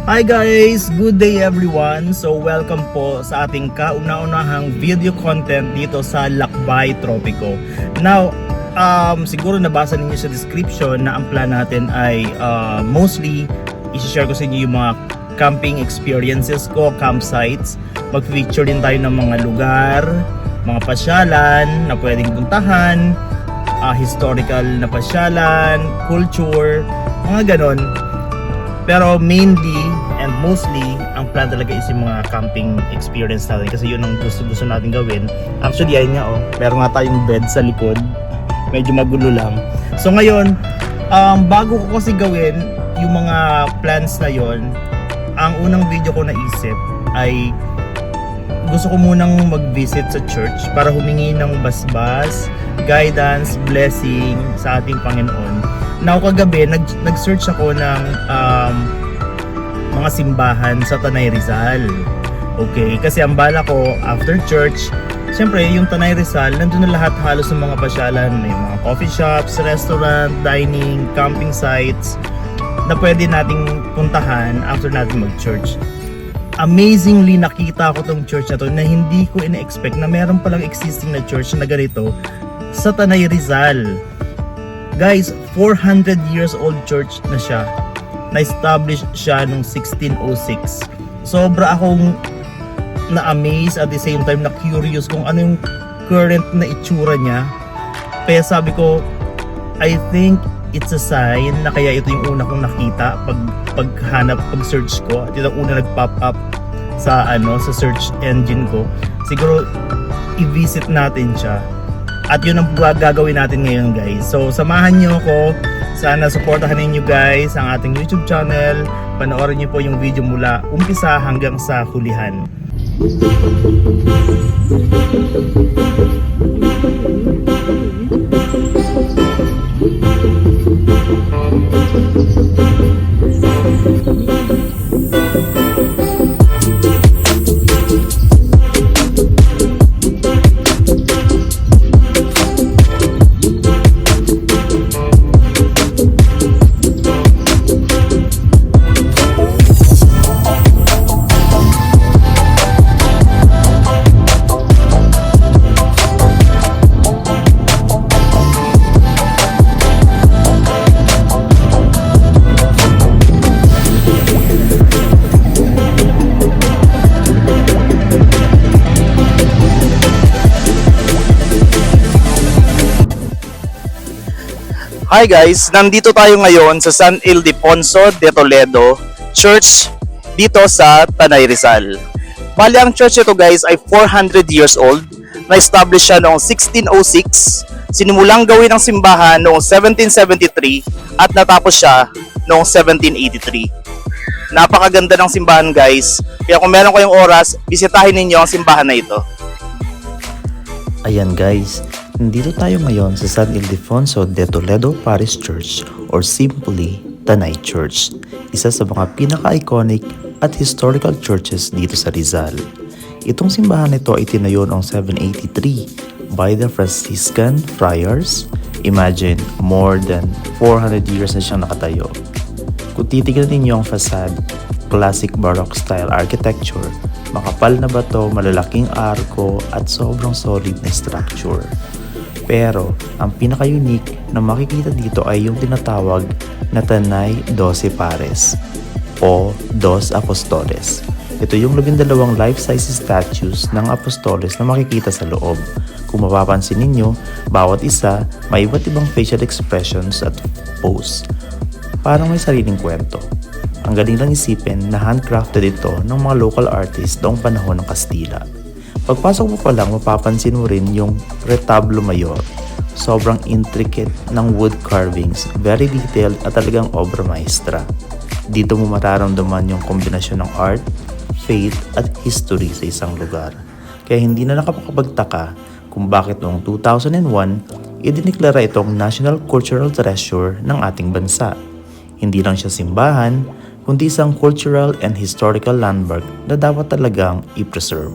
Hi guys! Good day everyone! So welcome po sa ating kauna-unahang video content dito sa Lakbay Tropico. Now, siguro nabasa ninyo sa description na ang plan natin ay mostly i-share ko sa inyo yung mga camping experiences ko, campsites. Mag-feature din tayo ng mga lugar, mga pasyalan na pwedeng puntahan, historical na pasyalan, culture, mga ganon. Pero mainly and mostly, ang plan talaga is yung mga camping experience natin kasi yun ang gusto natin gawin. Actually, ayun nga meron nga tayong bed sa likod. Medyo magulo lang. So ngayon, bago ko kasi gawin yung mga plans na yon, ang unang video ko naisip ay gusto ko munang mag-visit sa church para humingi ng basbas, guidance, blessing sa ating Panginoon. Now kagabi, nag-search ako ng mga simbahan sa Tanay Rizal. Okay, kasi ang bala ko after church, siyempre yung Tanay Rizal, nandun na lahat halos ng mga pasyalan. May mga coffee shops, restaurant, dining, camping sites na pwede nating puntahan after natin mag-church. Amazingly nakita ko tong church na to na hindi ko ina-expect na meron palang existing na church na ganito sa Tanay Rizal. Guys, 400 years old church na siya. Na-establish siya noong 1606. Sobra akong na-amaze at the same time na curious kung ano yung current na itsura niya. Kaya sabi ko, I think it's a sign na kaya ito yung una kong nakita pag-search ko. At ito yung una nag-pop up sa search engine ko. Siguro i-visit natin siya. At yun ang gagawin natin ngayon guys. So samahan nyo ako. Sana supportahan ninyo guys ang ating YouTube channel. Panoorin nyo po yung video mula umpisa hanggang sa hulihan. Hi guys, nandito tayo ngayon sa San Ildefonso de Toledo Church dito sa Tanay Rizal. Bali ang church ito guys ay 400 years old. Na-establish siya noong 1606. Sinimulang gawin ng simbahan noong 1773 at natapos siya noong 1783. Napakaganda ng simbahan guys. Kaya kung meron kayong oras, bisitahin ninyo ang simbahan na ito. Ayan guys, nandito tayo ngayon sa San Ildefonso de Toledo Parish Church or simply Tanay Church, isa sa mga pinaka-iconic at historical churches dito sa Rizal. Itong simbahan nito ay tinayo noong 783 by the Franciscan Friars. Imagine, more than 400 years na siyang nakatayo. Kung titignan ninyo ang facade, classic Baroque style architecture, makapal na bato, malalaking arko at sobrang solid na structure. Pero ang pinaka-unique na makikita dito ay yung tinatawag na Tanay 12 Pares o Dos Apostoles. Ito yung 12 life-size statues ng apostoles na makikita sa loob. Kung mapapansin ninyo, bawat isa may iba't ibang facial expressions at pose. Parang may sariling kwento. Ang galing lang isipin na handcrafted ito ng mga local artists noong panahon ng Kastila. Pagpasok mo pa lang, mapapansin mo rin yung retablo mayor. Sobrang intricate ng wood carvings, very detailed at talagang obra maestra. Dito mo mararamdaman yung kombinasyon ng art, faith at history sa isang lugar. Kaya hindi na nakapagtaka kung bakit noong 2001, idineklara itong National Cultural Treasure ng ating bansa. Hindi lang siya simbahan, kundi isang cultural and historical landmark na dapat talagang i-preserve.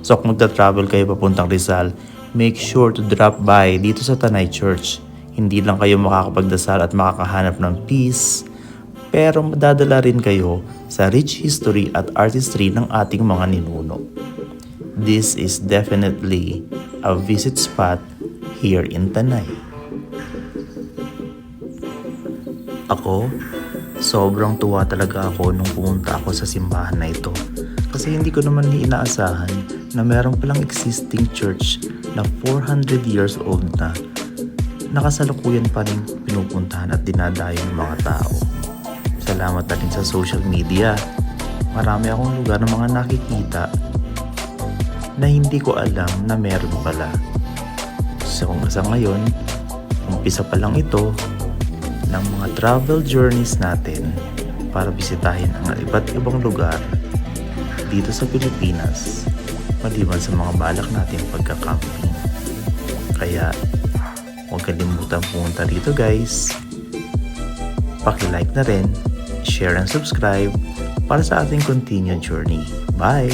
So kung magta-travel kayo papuntang Rizal, make sure to drop by dito sa Tanay Church. Hindi lang kayo makakapagdasal at makakahanap ng peace, pero madadala rin kayo sa rich history at artistry ng ating mga ninuno. This is definitely a visit spot here in Tanay. Ako, sobrang tuwa talaga ako nung pumunta ako sa simbahan na ito. Kasi hindi ko naman inaasahan na meron palang existing church na 400 years old na nakasalukuyan pa rin pinupuntahan at dinadayo ng mga tao. Salamat na rin sa social media. Marami akong lugar na mga nakikita na hindi ko alam na meron pala. So kung sa ngayon, umpisa pa lang ito ng mga travel journeys natin para bisitahin ang iba't ibang lugar dito sa Pilipinas, maliban sa mga balak natin pagka-camping. Kaya huwag kalimutan pumunta dito guys. Paki-like na rin, share and subscribe para sa ating continued journey. Bye!